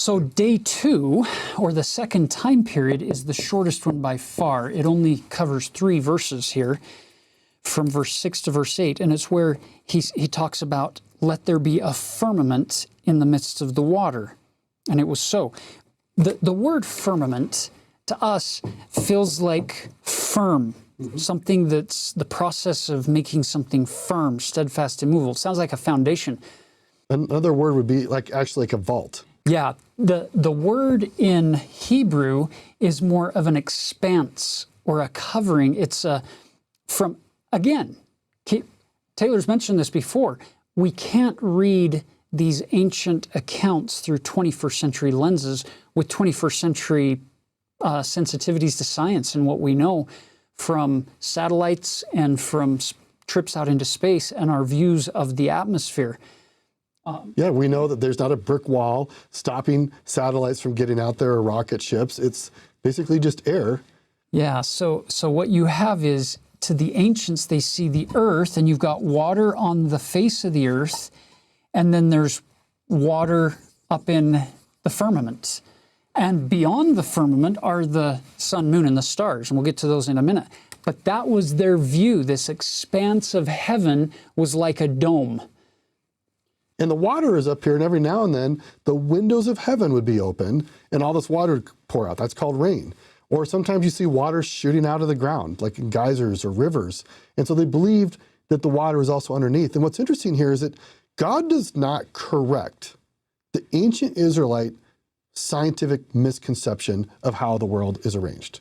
So day 2, or the second time period, is the shortest one by far. It only covers 3 verses here, from verse 6 to verse 8, and it's where he talks about, let there be a firmament in the midst of the water. And it was so. The word firmament to us feels like firm, something that's the process of making something firm, steadfast, immovable. It sounds like a foundation. Another word would be actually like a vault. Yeah, the word in Hebrew is more of an expanse or a covering. It's from, again, Taylor's mentioned this before, we can't read these ancient accounts through 21st century lenses with 21st century sensitivities to science and what we know from satellites and from trips out into space and our views of the atmosphere. Yeah, we know that there's not a brick wall stopping satellites from getting out there or rocket ships. It's basically just air. Yeah, so what you have is, to the ancients, they see the earth, and you've got water on the face of the earth, and then there's water up in the firmament. And beyond the firmament are the sun, moon, and the stars, and we'll get to those in a minute. But that was their view. This expanse of heaven was like a dome. And the water is up here, and every now and then, the windows of heaven would be open, and all this water would pour out. That's called rain. Or sometimes you see water shooting out of the ground, like in geysers or rivers. And so they believed that the water was also underneath. And what's interesting here is that God does not correct the ancient Israelite scientific misconception of how the world is arranged.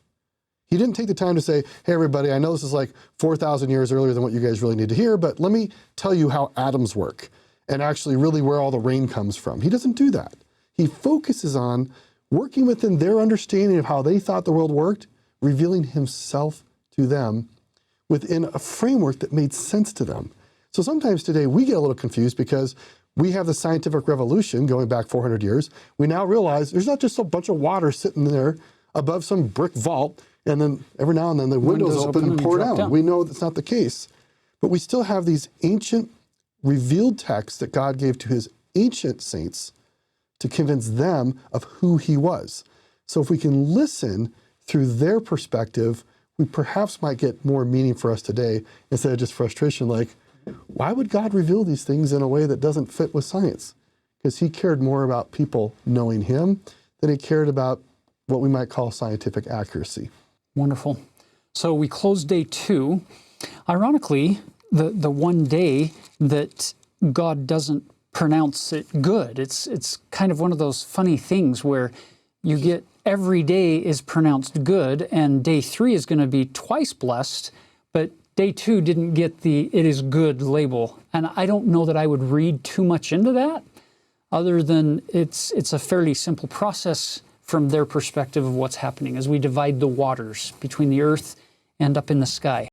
He didn't take the time to say, hey, everybody, I know this is like 4,000 years earlier than what you guys really need to hear, but let me tell you how atoms work and actually really where all the rain comes from. He doesn't do that. He focuses on working within their understanding of how they thought the world worked, revealing himself to them within a framework that made sense to them. So sometimes today we get a little confused because we have the scientific revolution going back 400 years. We now realize there's not just a bunch of water sitting there above some brick vault, and then every now and then the windows open and pour down. We know that's not the case. But we still have these ancient revealed texts that God gave to his ancient saints to convince them of who he was. So if we can listen through their perspective, we perhaps might get more meaning for us today instead of just frustration, like, why would God reveal these things in a way that doesn't fit with science? Because he cared more about people knowing him than he cared about what we might call scientific accuracy. Wonderful. So we close day 2. Ironically, the one day that God doesn't pronounce it good. It's kind of one of those funny things where you get every day is pronounced good, and day 3 is going to be twice blessed, but day 2 didn't get the it is good label. And I don't know that I would read too much into that, other than it's a fairly simple process from their perspective of what's happening as we divide the waters between the earth and up in the sky.